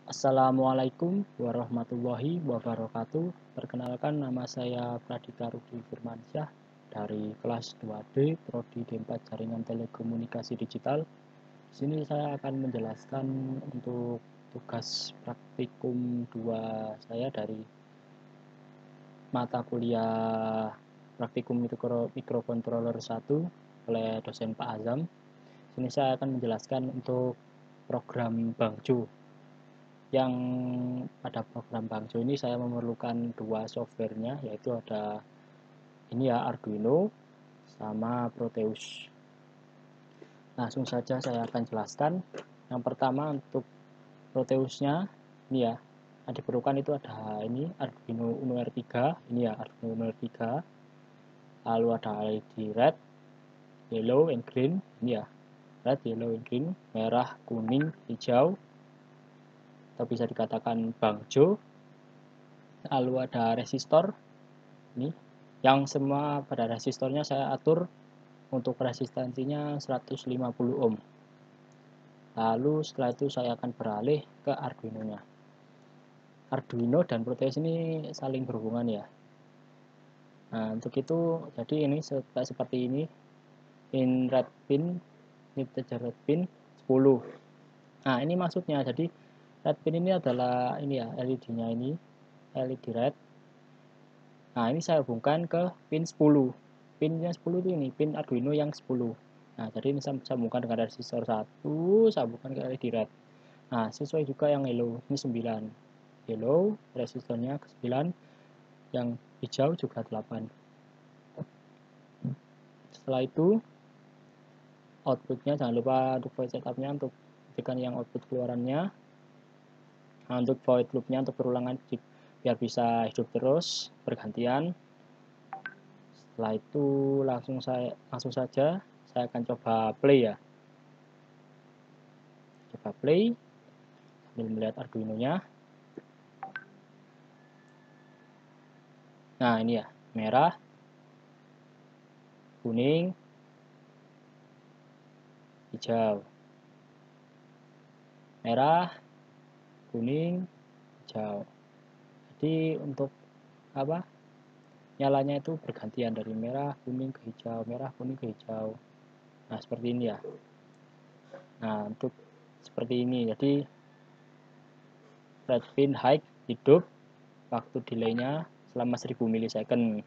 Assalamualaikum warahmatullahi wabarakatuh. Perkenalkan, nama saya Pradita Rudi Firmansyah dari kelas 2B Prodi D4 Jaringan Telekomunikasi Digital. Di sini saya akan menjelaskan untuk tugas praktikum 2 saya dari mata kuliah praktikum mikrocontroller 1 oleh dosen Pak Azam. Di sini saya akan menjelaskan untuk program Bangjo. Yang pada program Bangjo ini saya memerlukan dua softwarenya, yaitu ada ini ya, Arduino sama Proteus. Langsung saja saya akan jelaskan. Yang pertama untuk Proteusnya ini ya, diperlukan itu ada ini Arduino Uno R3, ini ya Arduino Uno R3. Lalu ada LED red, yellow, and green, ini ya red, yellow, and green, merah, kuning, hijau, atau bisa dikatakan Bangjo. Lalu ada resistor ini, yang semua pada resistornya saya atur untuk resistansinya 150 ohm. Lalu setelah itu saya akan beralih ke Arduino-nya. Arduino dan Proteus ini saling berhubungan ya. Nah, untuk itu jadi ini seperti ini, pin red pin, ini red pin 10. Nah, ini maksudnya, jadi red pin ini adalah ini ya, LED-nya ini, LED red. Nah, ini saya hubungkan ke pin 10. Pinnya 10 itu ini, pin Arduino yang 10. Nah, jadi ini saya sambungkan dengan resistor 1, sambungkan ke LED red. Nah, sesuai juga yang yellow, ini 9. Yellow, resistornya ke 9, yang hijau juga 8. Setelah itu, outputnya jangan lupa untuk void setupnya, untuk ketikkan yang output keluarannya. Nah, untuk void loopnya, untuk berulangan biar bisa hidup terus bergantian. Setelah itu langsung saja saya akan coba play ya. Coba play sambil melihat Arduino-nya. Nah, ini ya, merah, kuning, hijau. Merah, kuning, hijau. Jadi untuk apa? Nyalanya itu bergantian dari merah, kuning ke hijau, merah, kuning ke hijau. Nah, seperti ini ya. Nah, untuk seperti ini. Jadi red pin high hidup, waktu delaynya selama 1000 milisecond.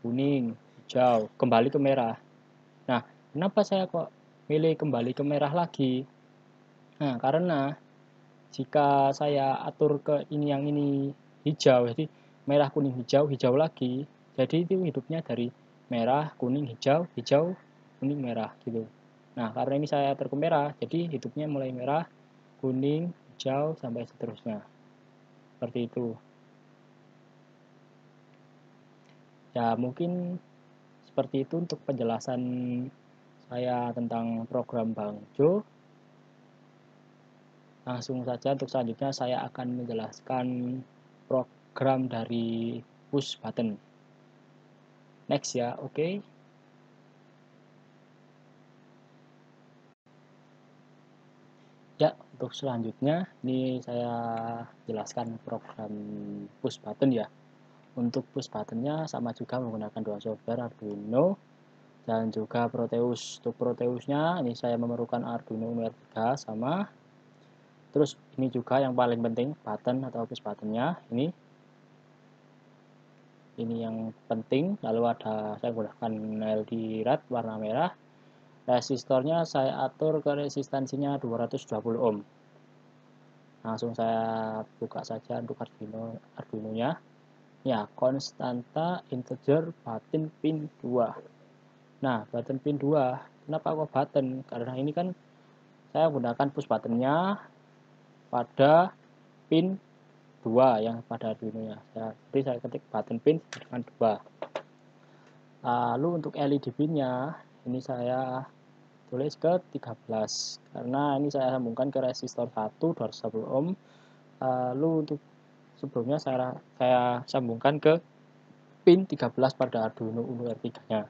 Kuning, hijau, kembali ke merah. Nah, kenapa saya kok milih kembali ke merah lagi? Nah, karena jika saya atur ke ini, yang ini hijau, jadi merah, kuning, hijau, hijau lagi, jadi itu hidupnya dari merah, kuning, hijau, hijau, kuning, merah gitu. Nah, karena ini saya atur ke merah, jadi hidupnya mulai merah, kuning, hijau, sampai seterusnya. Seperti itu. Ya, mungkin seperti itu untuk penjelasan saya tentang program Bangjo. Langsung saja untuk selanjutnya saya akan menjelaskan program dari push button. Next ya, oke. Ya, untuk selanjutnya ini saya jelaskan program push button ya. Untuk push buttonnya sama juga menggunakan dua software, Arduino dan juga Proteus. Untuk Proteusnya ini saya memerlukan Arduino Uno R3 sama. Terus ini juga yang paling penting, button atau push buttonnya ini yang penting. Lalu ada, saya gunakan LED red warna merah. Resistornya saya atur ke resistansinya 220 ohm. Langsung saya buka saja untuk Arduino-nya. Ya, konstanta integer button pin 2. Nah, button pin 2, kenapa kok button? Karena ini kan saya gunakan push buttonnya pada pin 2 yang pada Arduino-nya. Jadi saya ketik button pin dengan 2. Lalu untuk LED pin-nya, ini saya tulis ke 13, karena ini saya sambungkan ke resistor 1 210 ohm. Lalu untuk sebelumnya saya sambungkan ke pin 13 pada Arduino Uno R3-nya.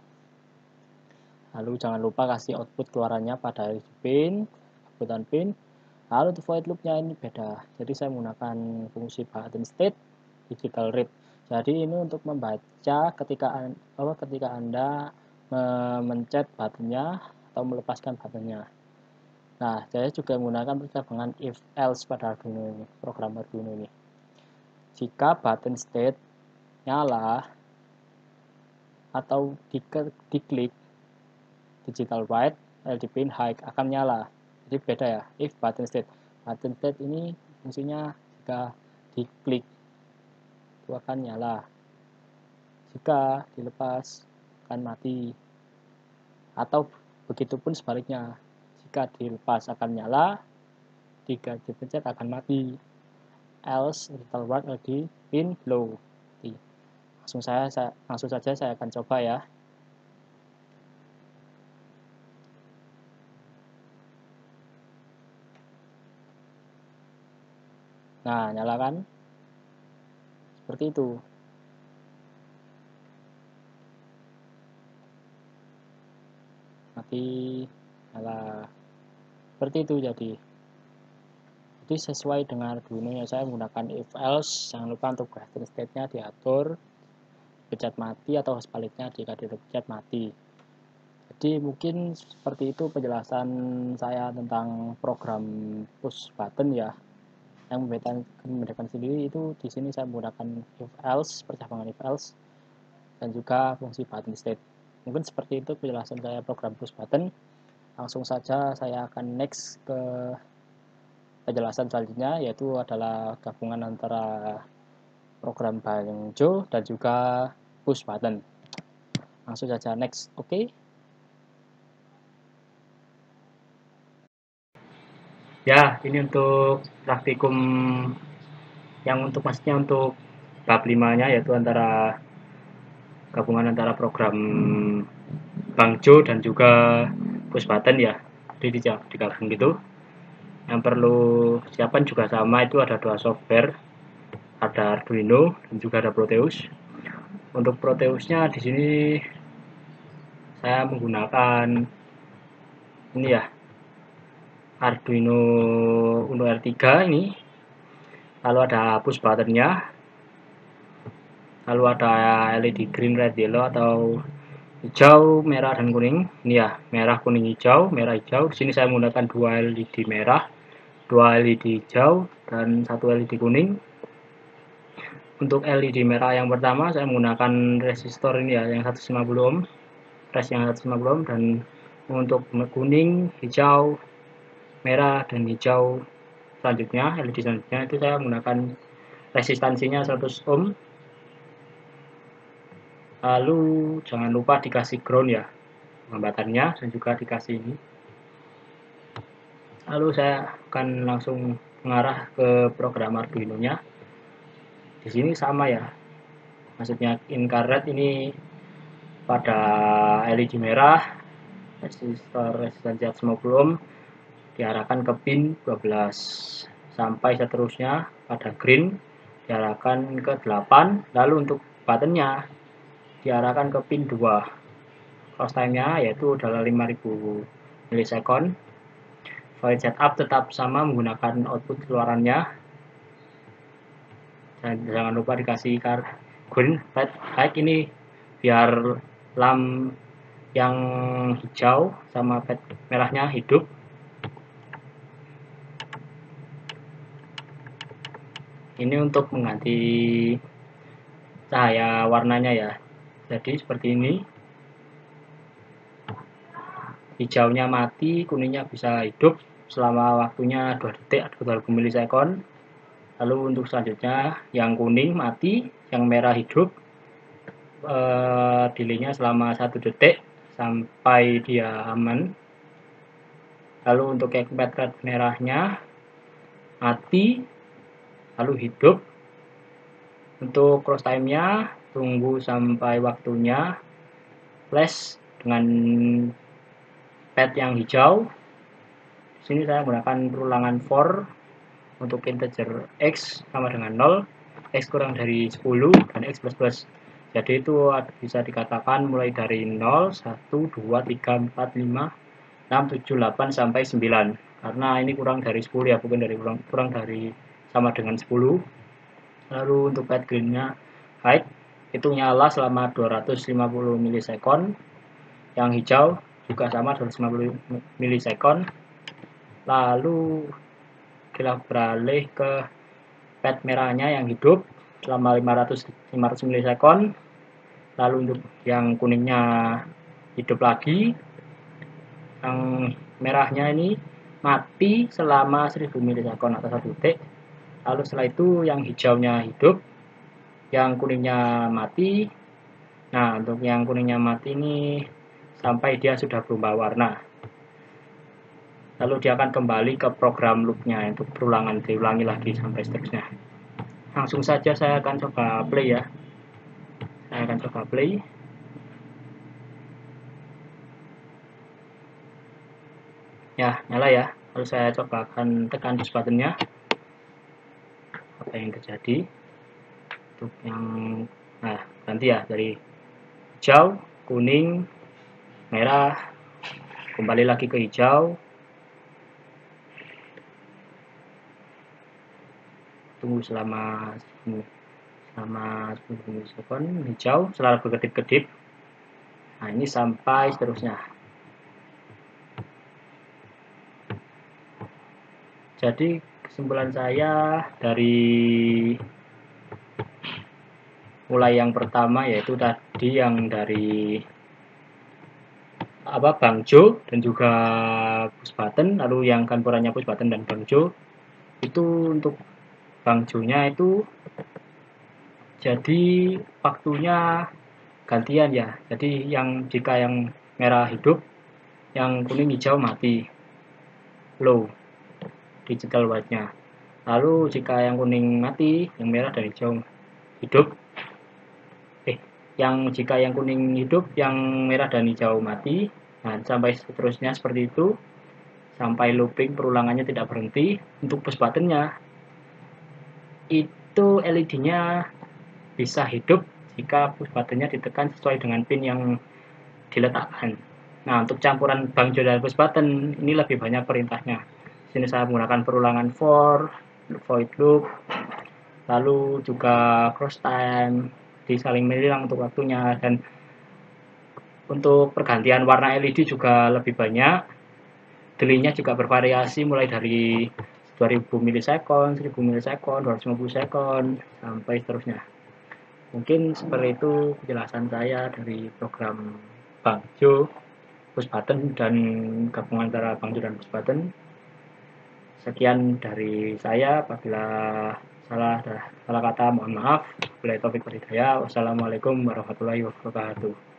Lalu jangan lupa kasih output keluarannya pada LED pin, outputan pin. Lalu untuk void loopnya ini beda. Jadi saya menggunakan fungsi button state digital read. Jadi ini untuk membaca ketika Anda memencet buttonnya atau melepaskan buttonnya. Nah, saya juga menggunakan percabangan if else pada Arduino ini, program Arduino ini. Jika button state nyala atau diklik digital write, LED pin high akan nyala. Jadi beda ya, if button state. Button state ini fungsinya jika diklik itu akan nyala. Jika dilepas akan mati. Atau begitupun sebaliknya. Jika dilepas akan nyala, jika dipencet akan mati. Else digital write LED pin low. Langsung saja saya akan coba ya. Nah, nyalakan. Seperti itu. Mati, nyala. Seperti itu jadi. Jadi sesuai dengan Arduino yang saya menggunakan if else. Jangan lupa untuk button state-nya diatur pencet mati atau sebaliknya jika dipencet mati. Jadi mungkin seperti itu penjelasan saya tentang program push button ya. Yang membedakan sendiri itu di sini saya menggunakan if else, percabangan if else, dan juga fungsi button state. Mungkin seperti itu penjelasan saya program push button. Langsung saja saya akan next ke penjelasan selanjutnya, yaitu adalah gabungan antara program banjo dan juga push button. Langsung saja next, oke? Ya, ini untuk praktikum yang maksudnya untuk bab 5-nya, yaitu gabungan antara program banjo dan juga push button ya. Jadi digabung gitu. Yang perlu persiapan juga sama, itu ada 2 software, ada Arduino dan juga ada Proteus. Untuk Proteusnya di sini saya menggunakan ini ya, Arduino Uno R3 ini. Lalu ada push buttonnya, lalu ada LED green, red, yellow atau hijau, merah, dan kuning. Ini ya, merah, kuning, hijau, merah, hijau. Di sini saya menggunakan 2 LED merah, 2 LED hijau, dan 1 LED kuning. Untuk LED merah yang pertama saya menggunakan resistor ini ya, yang 150 ohm, res yang 150 ohm, dan untuk kuning, hijau, merah, dan hijau selanjutnya, LED selanjutnya itu saya menggunakan resistansinya 100 ohm. Lalu jangan lupa dikasih ground ya, hambatannya, dan juga dikasih ini. Lalu saya akan langsung mengarah ke program Arduino-nya. Di sini sama ya, maksudnya infrared ini pada LED merah, resistansi 150 ohm diarahkan ke pin 12 sampai seterusnya. Pada green diarahkan ke 8, lalu untuk buttonnya diarahkan ke pin 2. Cross time-nya yaitu adalah 5000 milisekund. Void setup tetap sama menggunakan output keluarannya. Dan jangan lupa dikasih green, red, high ini biar lamp yang hijau sama pad merahnya hidup. Ini untuk mengganti cahaya warnanya ya. Jadi seperti ini. Hijaunya mati, kuningnya bisa hidup selama waktunya 2 detik atau 20 milisekund. Lalu untuk selanjutnya yang kuning mati, yang merah hidup, delaynya selama 1 detik sampai dia aman. Lalu untuk yang red merahnya mati, lalu hidup. Untuk cross time-nya tunggu sampai waktunya flash dengan pad yang hijau. Di sini saya menggunakan perulangan for untuk integer x sama dengan 0, x kurang dari 10, dan x plus plus. Jadi itu bisa dikatakan mulai dari 0, 1, 2, 3, 4, 5, 6, 7, 8, sampai 9. karena ini kurang dari 10 ya, bukan dari kurang dari sama dengan 10. Lalu untuk fade green-nya hide itu nyala selama 250 milisekon, yang hijau juga sama 250 milisekon. Lalu kita beralih ke fade merahnya yang hidup selama 500 milisekon. Lalu untuk yang kuningnya hidup lagi, yang merahnya ini mati selama 1000 milisekon atau 1 detik. Lalu setelah itu yang hijaunya hidup, yang kuningnya mati. Nah, untuk yang kuningnya mati ini sampai dia sudah berubah warna. Lalu dia akan kembali ke program loopnya untuk perulangan, diulangi lagi sampai seterusnya. Langsung saja saya akan coba play ya. Saya akan coba play. Ya, nyala ya. Lalu saya coba akan tekan push buttonnya. Apa yang terjadi? Untuk yang ganti ya, dari hijau, kuning, merah, kembali lagi ke hijau. Tunggu selama 10 milisekon, hijau selalu berkedip-kedip. Nah, ini sampai seterusnya. Jadi kesimpulan saya dari mulai yang pertama yaitu tadi yang dari Bangjo dan juga push button, lalu yang campurannya push button dan Bangjo itu untuk Bangjo-nya itu jadi waktunya gantian ya. Jadi jika yang merah hidup, yang kuning hijau mati, low digital white-nya. Lalu jika yang kuning mati, yang merah dan hijau hidup. Jika yang kuning hidup, yang merah dan hijau mati. Nah, sampai seterusnya seperti itu. Sampai looping perulangannya tidak berhenti. Untuk push button-nya itu LED-nya bisa hidup jika push button-nya ditekan sesuai dengan pin yang diletakkan. Nah, untuk campuran Bangjo dan push button ini lebih banyak perintahnya. Di sini saya menggunakan perulangan for, void loop, lalu juga cross time, disaling menilang untuk waktunya, dan untuk pergantian warna LED juga lebih banyak. Delay-nya juga bervariasi mulai dari 2000 milisekon, 1000 milisekon, 250 sekon, sampai seterusnya. Mungkin seperti itu penjelasan saya dari program Bangjo, push button, dan gabungan antara Bangjo dan push button. Sekian dari saya, apabila salah kata mohon maaf. Wassalamualaikum warahmatullahi wabarakatuh.